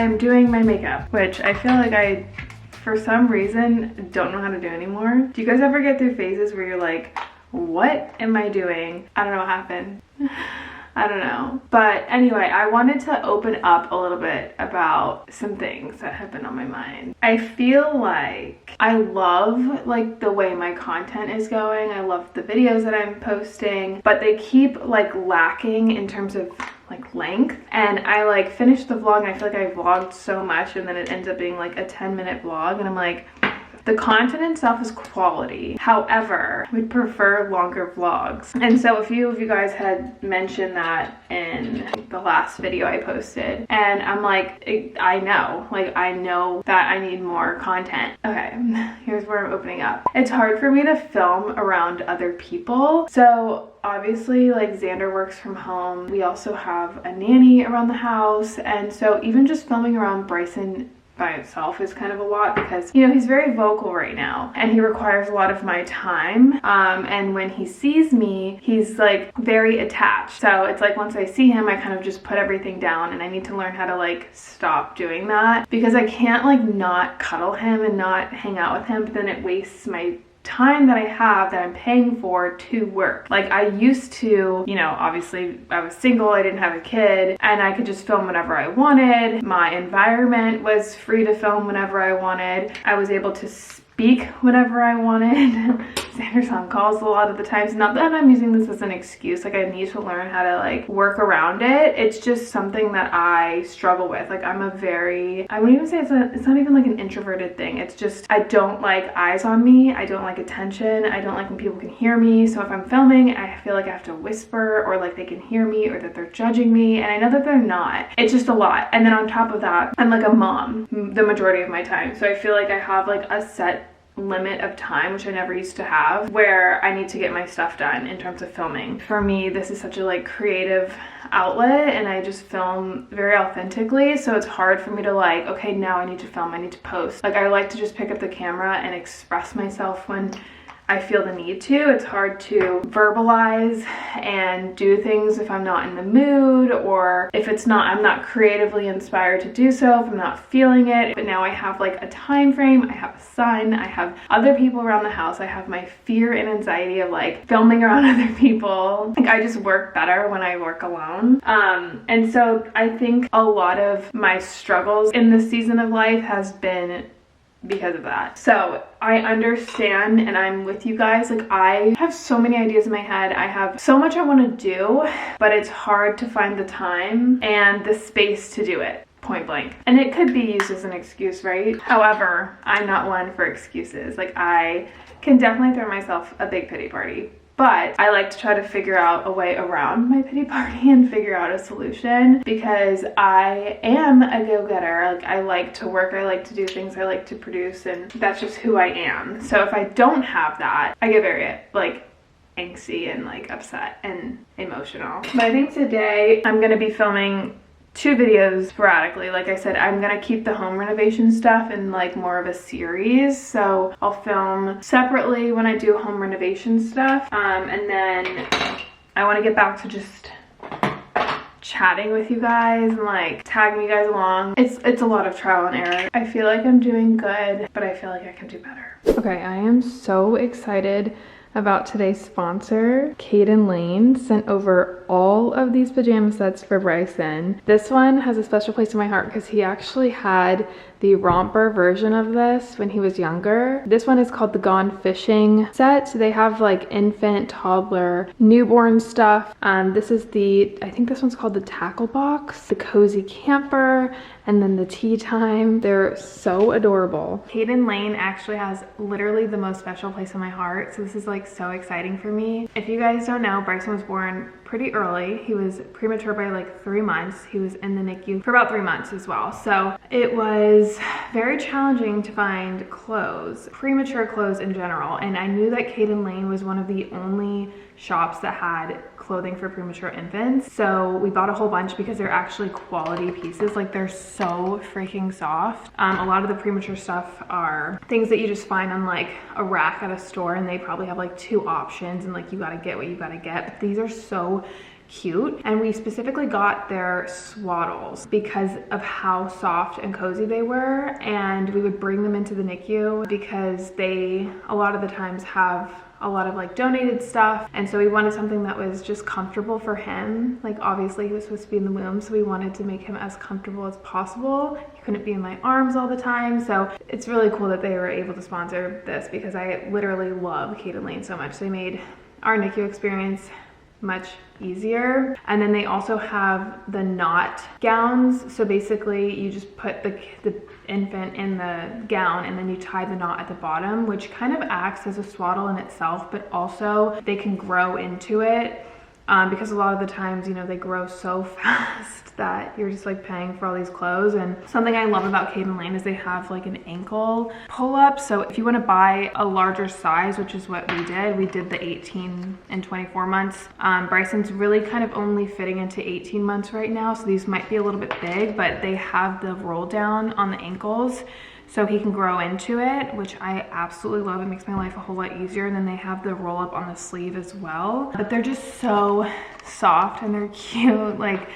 I'm doing my makeup, which I feel like I, for some reason, don't know how to do anymore. Do you guys ever get through phases where you're like, what am I doing? I don't know what happened. I don't know. But anyway, I wanted to open up a little bit about some things that have been on my mind. I feel like I love like the way my content is going. I love the videos that I'm posting, but they keep like lacking in terms of like length. And I like finished the vlog and I feel like I vlogged so much and then it ends up being like a 10-minute vlog and I'm like, the content itself is quality. However, we'd prefer longer vlogs. And so a few of you guys had mentioned that in the last video I posted. And I'm like, I know that I need more content. Okay, here's where I'm opening up. It's hard for me to film around other people. So obviously like Xander works from home. We also have a nanny around the house. And so even just filming around Bryson by itself is kind of a lot because, you know, he's very vocal right now and he requires a lot of my time. And when he sees me, he's like very attached. So it's like once I see him, I kind of just put everything down and I need to learn how to like stop doing that because I can't like not cuddle him and not hang out with him, but then it wastes my time that I have that I'm paying for to work. Like I used to, you know, obviously I was single, I didn't have a kid, and I could just film whenever I wanted. My environment was free to film whenever I wanted. I was able to speak whenever I wanted. Xander's on calls a lot of the times. Not that I'm using this as an excuse, like I need to learn how to like work around it. It's just something that I struggle with. Like I'm a very, I wouldn't even say it's not even like an introverted thing. It's just, I don't like eyes on me. I don't like attention. I don't like when people can hear me. So if I'm filming, I feel like I have to whisper or like they can hear me or that they're judging me. And I know that they're not. It's just a lot. And then on top of that, I'm like a mom the majority of my time. So I feel like I have like a set limit of time, which I never used to have, where I need to get my stuff done in terms of filming. For me, this is such a like creative outlet and I just film very authentically, so it's hard for me to like, okay, now I need to film, I need to post. Like I like to just pick up the camera and express myself when I feel the need to. It's hard to verbalize and do things if I'm not in the mood or if it's not, I'm not creatively inspired to do so, if I'm not feeling it. But now I have like a time frame, I have a son, I have other people around the house, I have my fear and anxiety of like filming around other people. Like I just work better when I work alone. And so I think a lot of my struggles in this season of life has been because of that. So I understand and I'm with you guys. Like I have so many ideas in my head. I have so much I want to do, but it's hard to find the time and the space to do it. Point blank. And it could be used as an excuse, right? However, I'm not one for excuses. Like I can definitely throw myself a big pity party. But I like to try to figure out a way around my pity party and figure out a solution because I am a go-getter. Like I like to work, I like to do things, I like to produce, and that's just who I am. So if I don't have that, I get very like angsty and like upset and emotional. But I think today I'm gonna be filming 2 videos sporadically. Like I said, I'm gonna keep the home renovation stuff in like more of a series. So I'll film separately when I do home renovation stuff. And then I wanna get back to just chatting with you guys and like tagging you guys along. It's a lot of trial and error. I feel like I'm doing good, but I feel like I can do better. Okay, I am so excited about today's sponsor. Caden Lane sent over all of these pajama sets for Bryson. This one has a special place in my heart because he actually had the romper version of this when he was younger. This one is called the Gone Fishing set. They have like infant, toddler, newborn stuff. This is I think this one's called the Tackle Box, the Cozy Camper, and then the Tea Time. They're so adorable. Caden Lane actually has literally the most special place in my heart. So this is like so exciting for me. If you guys don't know, Bryson was born pretty early. He was premature by like 3 months. He was in the NICU for about 3 months as well. So it was very challenging to find clothes, premature clothes in general. And I knew that Caden Lane was one of the only shops that had clothing for premature infants. So we bought a whole bunch because they're actually quality pieces. Like they're so freaking soft. A lot of the premature stuff are things that you just find on like a rack at a store and they probably have like 2 options and like you gotta get what you gotta get. But these are so cute. And we specifically got their swaddles because of how soft and cozy they were, and we would bring them into the NICU because they a lot of the times have a lot of like donated stuff, and so we wanted something that was just comfortable for him. Like obviously he was supposed to be in the womb, so we wanted to make him as comfortable as possible. He couldn't be in my arms all the time, so it's really cool that they were able to sponsor this because I literally love Kate and Lane so much. They made our NICU experience much easier. And then they also have the knot gowns. So basically you just put the infant in the gown and then you tie the knot at the bottom, which kind of acts as a swaddle in itself, but also they can grow into it. Because a lot of the times, you know, they grow so fast that you're just like paying for all these clothes. And something I love about Kate and Lane is they have like an ankle pull-up. So if you want to buy a larger size, which is what we did the 18 and 24 months. Bryson's really kind of only fitting into 18 months right now. So these might be a little bit big, but they have the roll down on the ankles, so he can grow into it, which I absolutely love. It makes my life a whole lot easier. And then they have the roll up on the sleeve as well. But they're just so soft and they're cute. Like,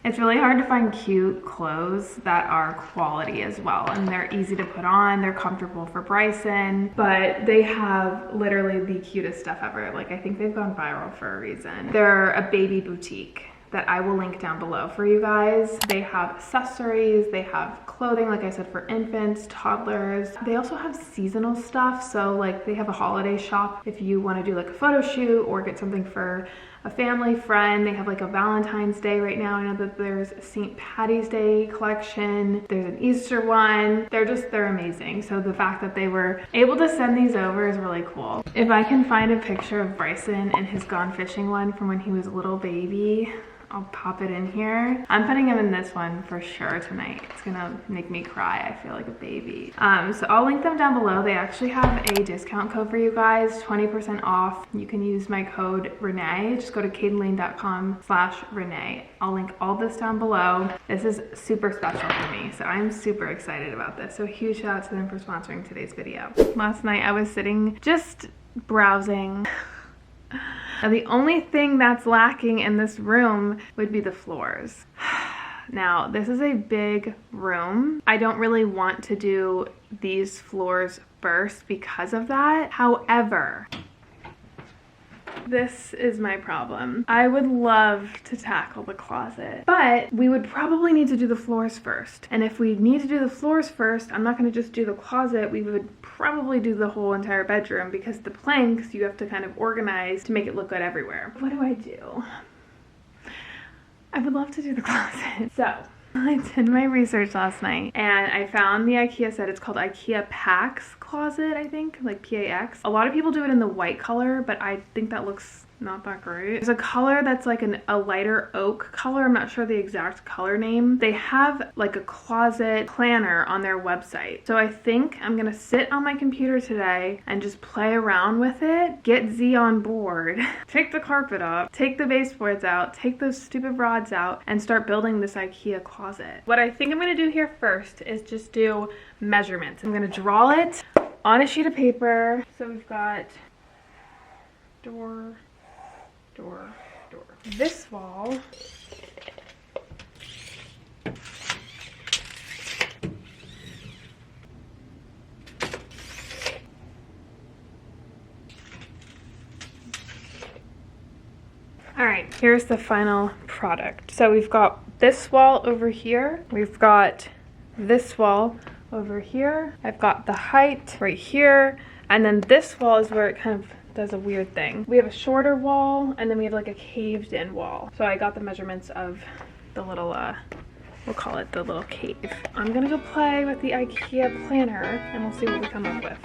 it's really hard to find cute clothes that are quality as well. And they're easy to put on, they're comfortable for Bryson, but they have literally the cutest stuff ever. Like, I think they've gone viral for a reason. They're a baby boutique that I will link down below for you guys. They have accessories, they have clothing, like I said, for infants, toddlers. They also have seasonal stuff. So like they have a holiday shop if you want to do like a photo shoot or get something for a family friend. They have like a Valentine's Day right now. I know that there's a St. Patty's Day collection. There's an Easter one. They're amazing. So the fact that they were able to send these over is really cool. If I can find a picture of Bryson and his Gone Fishing one from when he was a little baby, I'll pop it in here. I'm putting him in this one for sure tonight. It's gonna make me cry. I feel like a baby. So I'll link them down below. They actually have a discount code for you guys, 20% off. You can use my code Renee. Just go to kateandlane.com/Renee. I'll link all this down below. This is super special for me, so I'm super excited about this. So huge shout out to them for sponsoring today's video. Last night I was sitting just browsing. Now the only thing that's lacking in this room would be the floors. Now this is a big room. I don't really want to do these floors first because of that. However, this is my problem. I would love to tackle the closet, but we would probably need to do the floors first. And if we need to do the floors first, I'm not gonna just do the closet. We would probably do the whole entire bedroom because the planks you have to kind of organize to make it look good everywhere. What do I do? I would love to do the closet. So I did my research last night and I found the IKEA set. It's called IKEA Pax closet, I think, like PAX. A lot of people do it in the white color, but I think that looks not that great. There's a color that's like a lighter oak color. I'm not sure the exact color name. They have like a closet planner on their website. So I think I'm gonna sit on my computer today and just play around with it, get Z on board, take the carpet off, take the baseboards out, take those stupid rods out, and start building this IKEA closet. What I think I'm gonna do here first is just do measurements. I'm gonna draw it on a sheet of paper. So we've got door. This wall all right, here's the final product. So we've got this wall over here. We've got this wall over here. I've got the height right here. And then this wall is where it kind of does a weird thing. We have a shorter wall and then we have like a caved in wall. So I got the measurements of the little, we'll call it the little cave. I'm gonna go play with the IKEA planner and we'll see what we come up with.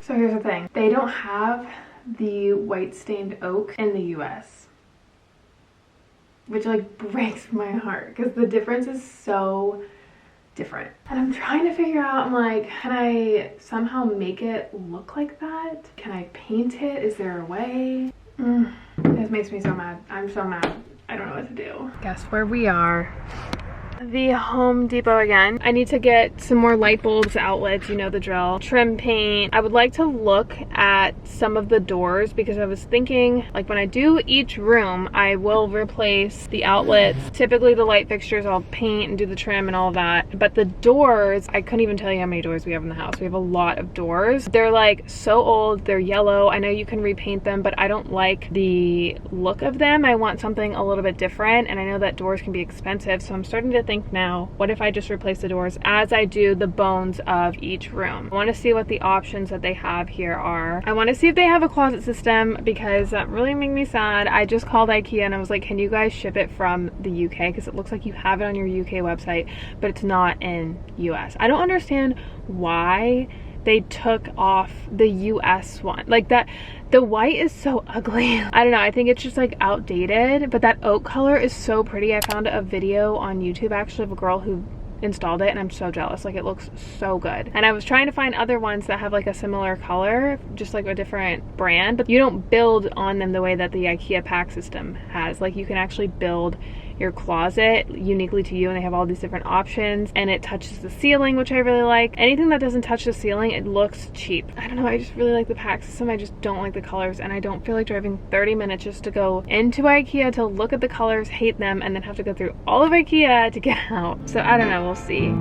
So here's the thing. They don't have the white stained oak in the US. Which like breaks my heart because the difference is so different. And I'm trying to figure out, I'm like, can I somehow make it look like that? Can I paint it? Is there a way? This makes me so mad. I'm so mad. I don't know what to do. Guess where we are. the Home Depot again. I need to get some more light bulbs, outlets, you know the drill, trim paint. I would like to look at some of the doors because I was thinking, like, when I do each room, I will replace the outlets. Typically the light fixtures I'll paint and do the trim and all that, but the doors, I couldn't even tell you how many doors we have in the house. We have a lot of doors. They're like so old, they're yellow. I know you can repaint them, but I don't like the look of them. I want something a little bit different, and I know that doors can be expensive, so I'm starting to think now, what if I just replace the doors as I do the bones of each room? I want to see what the options that they have here are. I want to see if they have a closet system because that really made me sad. I just called IKEA and I was like, can you guys ship it from the UK? Because it looks like you have it on your UK website, but it's not in US. I don't understand why they took off the US one. Like that, the white is so ugly. I don't know, I think it's just like outdated, but that oak color is so pretty. I found a video on YouTube actually of a girl who installed it and I'm so jealous. Like, it looks so good. And I was trying to find other ones that have like a similar color, just like a different brand, but you don't build on them the way that the IKEA pack system has. Like, you can actually build your closet uniquely to you, and they have all these different options, and it touches the ceiling, which I really like. Anything that doesn't touch the ceiling, it looks cheap. I don't know, I just really like the pack system. I just don't like the colors, and I don't feel like driving 30 minutes just to go into IKEA to look at the colors, hate them, and then have to go through all of IKEA to get out. So I don't know, we'll see.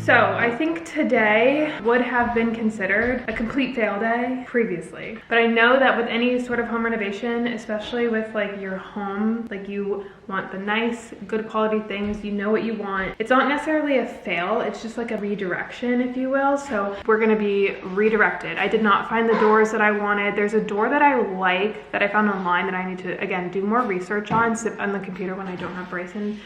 So I think today would have been considered a complete fail day previously. But I know that with any sort of home renovation, especially with like your home, like you want the nice, good quality things, you know what you want. It's not necessarily a fail, it's just like a redirection, if you will. So we're gonna be redirected. I did not find the doors that I wanted. There's a door that I like that I found online that I need to, again, do more research on, sit on the computer when I don't have Bryson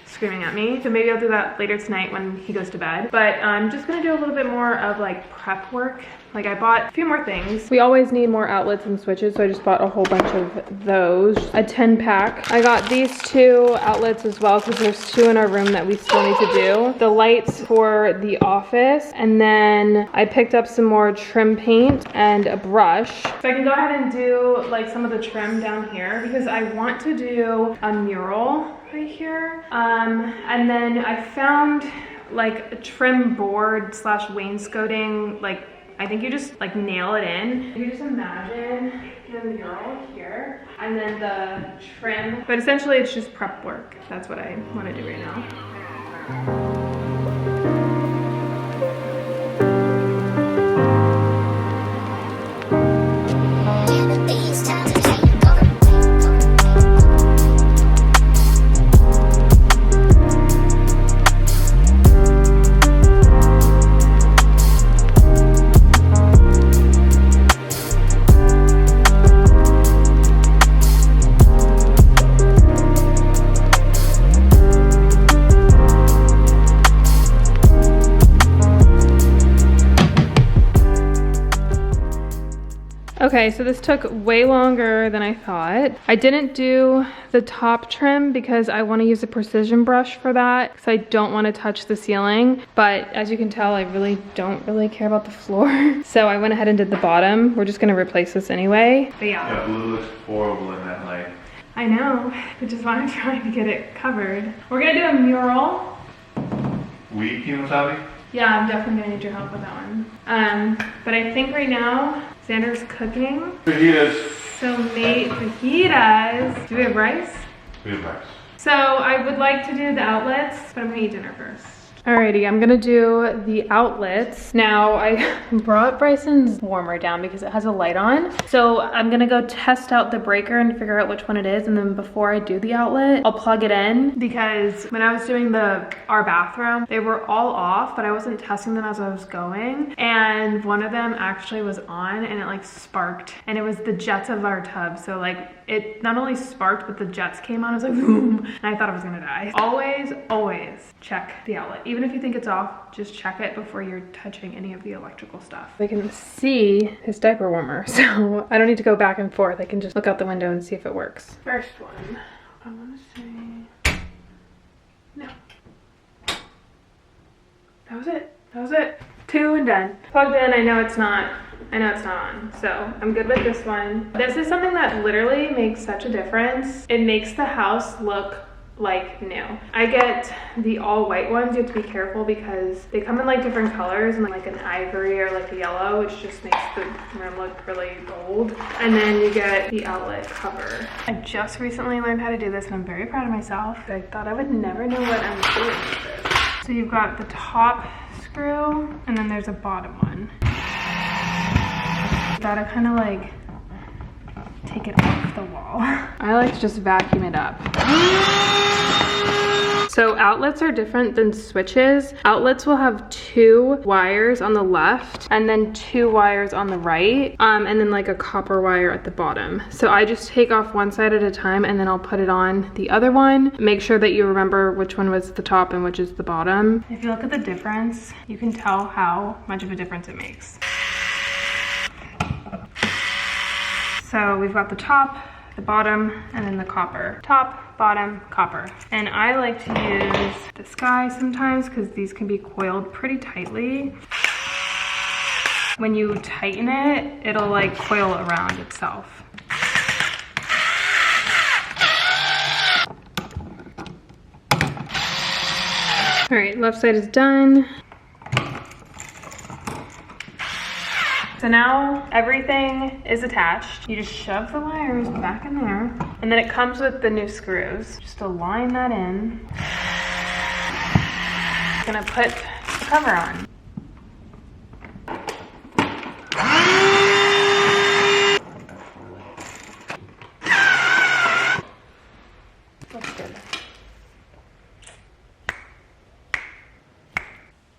screaming at me. So maybe I'll do that later tonight when he goes to bed. But I'm just gonna do a little bit more of like prep work. Like, I bought a few more things. We always need more outlets and switches, so I just bought a whole bunch of those. A 10 pack. I got these 2 outlets as well because there's 2 in our room that we still need to do. The lights for the office, and then I picked up some more trim paint and a brush. So I can go ahead and do like some of the trim down here because I want to do a mural right here. And then I found like a trim board slash wainscoting. Like, I think you just like nail it in. You just imagine the mural here and then the trim. But essentially it's just prep work. That's what I want to do right now. Okay, so this took way longer than I thought. I didn't do the top trim because I want to use a precision brush for that because I don't want to touch the ceiling. But as you can tell, I really don't care about the floor. So I went ahead and did the bottom. We're just going to replace this anyway. But yeah, blue looks horrible in that light. I know, which is why I'm trying to get it covered. We're going to do a mural. Weed, Sally? Yeah, I'm definitely going to need your help with that one. But I think right now, Xander's cooking. Fajitas. So mate, fajitas. Do we have rice? We have rice. So I would like to do the outlets, but I'm gonna eat dinner first. Alrighty, I'm gonna do the outlets. Now, I brought Bryson's warmer down because it has a light on. So I'm gonna go test out the breaker and figure out which one it is. And then before I do the outlet, I'll plug it in because when I was doing our bathroom, they were all off, but I wasn't testing them as I was going. And one of them actually was on and it like sparked, and it was the jets of our tub. So like it not only sparked, but the jets came on. I was like, boom, and I thought I was gonna die. Always check the outlet. Even if you think it's off, just check it before you're touching any of the electrical stuff. I can see his diaper warmer, so I don't need to go back and forth. I can just look out the window and see if it works. First one, I wanna say, no. That was it. 2 and done. Plugged in, I know it's not I know it's not on, so I'm good with this one. This is something that literally makes such a difference. It makes the house look like new. I get the all white ones. You have to be careful because they come in like different colors and like an ivory or like a yellow, which just makes the room look really gold. And then you get the outlet cover. I just recently learned how to do this and I'm very proud of myself. I thought I would never know what I'm doing with this. So you've got the top screw and then there's a bottom one. You gotta kind of like take it off the wall. I like to just vacuum it up. So outlets are different than switches. Outlets will have 2 wires on the left and then 2 wires on the right, and then like a copper wire at the bottom. So I just take off one side at a time and then I'll put it on the other one. Make sure that you remember which one was the top and which is the bottom. If you look at the difference, you can tell how much of a difference it makes. So we've got the top, the bottom, and then the copper. Top, bottom, copper. And I like to use this guy sometimes because these can be coiled pretty tightly. When you tighten it, it'll like coil around itself. All right, left side is done. So now everything is attached. You just shove the wires back in there. And then it comes with the new screws. Just align that in. I'm gonna put the cover on. Looks good.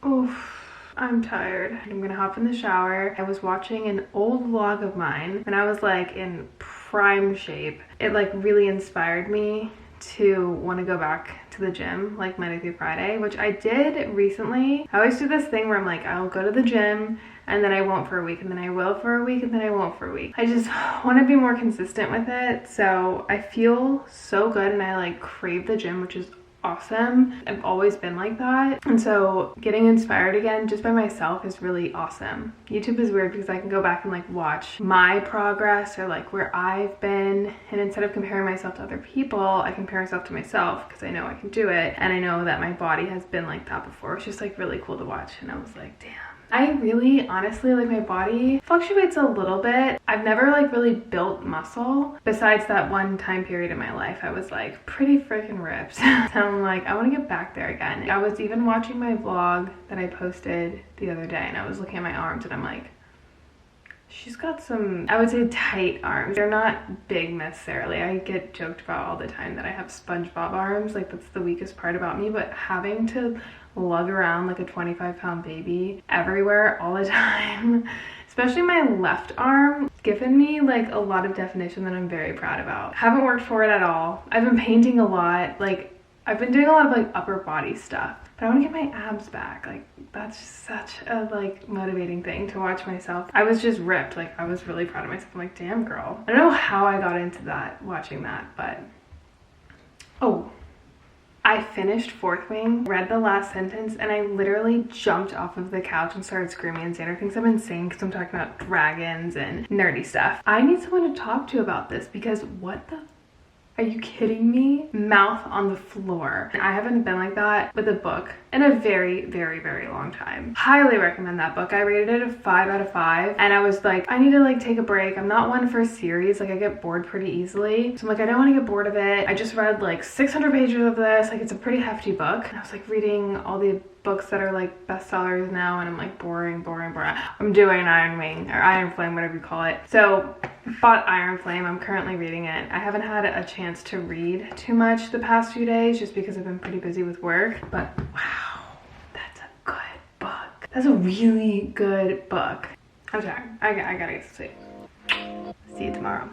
Oof. I'm tired. I'm gonna hop in the shower. I was watching an old vlog of mine when I was like in prime shape. It like really inspired me to want to go back to the gym like Monday through Friday, which I did recently. I always do this thing where I'm like, I'll go to the gym and then I won't for a week and then I will for a week and then I won't for a week. I just want to be more consistent with it. So I feel so good and I like crave the gym, which is awesome. I've always been like that. And so getting inspired again just by myself is really awesome. YouTube is weird because I can go back and like watch my progress or like where I've been, and instead of comparing myself to other people, I compare myself to myself because I know I can do it and I know that my body has been like that before. It's just like really cool to watch and I was like, damn. I really, honestly, like my body fluctuates a little bit. I've never like really built muscle besides that one time period in my life. I was like pretty freaking ripped. So I'm like, I want to get back there again. I was even watching my vlog that I posted the other day and I was looking at my arms and I'm like, she's got some, I would say tight arms. They're not big necessarily. I get joked about all the time that I have SpongeBob arms. Like that's the weakest part about me, but having to lug around like a 25-pound baby everywhere all the time, especially my left arm, given me like a lot of definition that I'm very proud about. Haven't worked for it at all. I've been painting a lot. Like I've been doing a lot of like upper body stuff, but I want to get my abs back. Like that's such a like motivating thing to watch myself. I was just ripped. Like I was really proud of myself. I'm like, damn girl. I don't know how I got into that, watching that, but oh, I finished Fourth Wing, read the last sentence, and I literally jumped off of the couch and started screaming, and Xander thinks I'm insane because I'm talking about dragons and nerdy stuff. I need someone to talk to about this because what the Are you kidding me? Mouth on the floor. I haven't been like that with a book in a very, very, very long time. Highly recommend that book. I rated it a 5 out of 5 and I was like, I need to like take a break. I'm not one for a series. Like I get bored pretty easily. So I'm like, I don't want to get bored of it. I just read like 600 pages of this. Like it's a pretty hefty book. And I was like reading all the books that are like bestsellers now and I'm like boring. I'm doing Iron Wing or Iron Flame, whatever you call it. So bought Iron Flame. I'm currently reading it. I haven't had a chance to read too much the past few days just because I've been pretty busy with work, but wow, that's a good book. That's a really good book. I'm tired. I gotta get to sleep. See you tomorrow.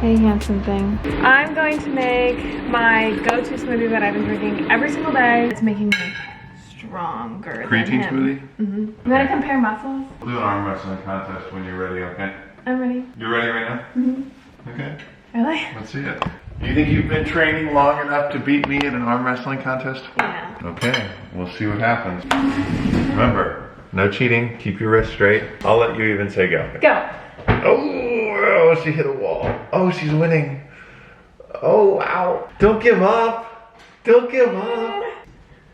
Hey handsome thing. I'm going to make my go-to smoothie that I've been drinking every single day. It's making me stronger Creatine than him. smoothie? You wanna compare muscles? We'll do an arm wrestling contest when you're ready, okay? I'm ready. You ready right now? Okay. Really? Let's see it. Do you think you've been training long enough to beat me in an arm wrestling contest? Yeah. Okay, we'll see what happens. Remember, no cheating, keep your wrist straight. I'll let you even say go. Go. Oh, she hit a wall. Oh, she's winning. Oh, wow. Don't give up. Don't give up.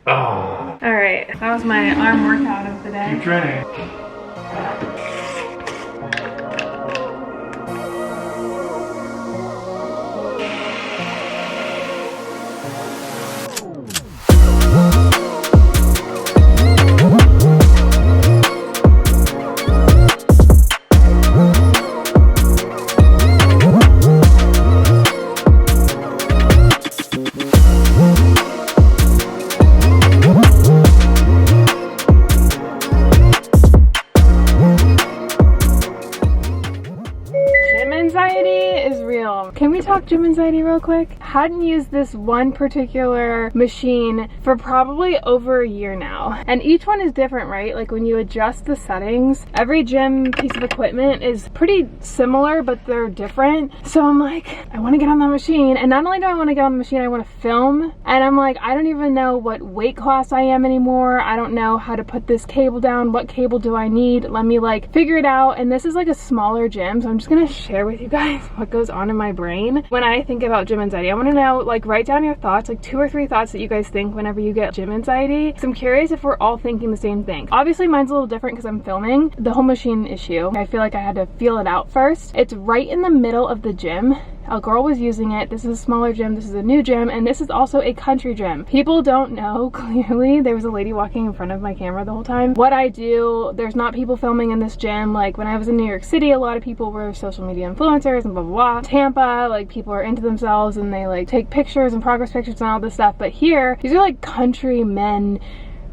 Oh. All right, that was my arm workout of the day. Keep training. Can we talk gym anxiety real quick? Hadn't used this one particular machine for probably over a year now. And each one is different, right? Like when you adjust the settings, every gym piece of equipment is pretty similar, but they're different. So I'm like, I want to get on that machine. And not only do I want to get on the machine, I want to film. And I'm like, I don't even know what weight class I am anymore. I don't know how to put this cable down. What cable do I need? Let me like figure it out. And this is like a smaller gym. So I'm just going to share with you guys what goes on in my brain when I think about gym anxiety. I want to know, like, write down your thoughts, like 2 or 3 thoughts that you guys think whenever you get gym anxiety. So I'm curious if we're all thinking the same thing. Obviously mine's a little different because I'm filming. The whole machine issue, I feel like I had to feel it out first. It's right in the middle of the gym. A girl was using it. This is a smaller gym, this is a new gym, and this is also a country gym. People don't know, clearly. There was a lady walking in front of my camera the whole time. What I do, there's not people filming in this gym. Like when I was in New York City, a lot of people were social media influencers and blah, blah, blah. Tampa, like people are into themselves and they like take pictures and progress pictures and all this stuff. But here, these are like country men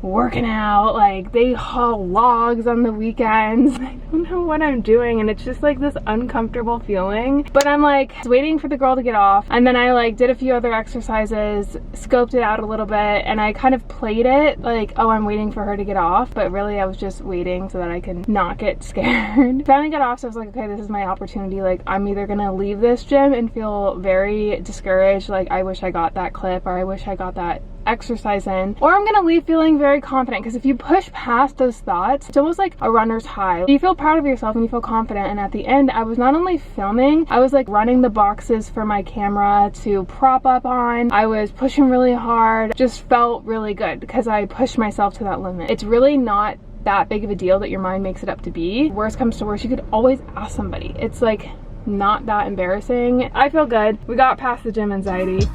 working out, like they haul logs on the weekends. I don't know what I'm doing and it's just like this uncomfortable feeling. But I'm like waiting for the girl to get off, and then I like did a few other exercises, scoped it out a little bit, and I kind of played it like, oh, I'm waiting for her to get off, but really I was just waiting so that I can not get scared. Finally got off, so I was like, okay, this is my opportunity. Like I'm either gonna leave this gym and feel very discouraged, like I wish I got that clip or I wish I got that exercise in, or I'm gonna leave feeling very confident, because if you push past those thoughts, it's almost like a runner's high. You feel proud of yourself and you feel confident, and at the end I was not only filming, I was like running the boxes for my camera to prop up on. I was pushing really hard, just felt really good because I pushed myself to that limit. It's really not that big of a deal that your mind makes it up to be. Worst comes to worst, you could always ask somebody. It's like not that embarrassing. I feel good. We got past the gym anxiety.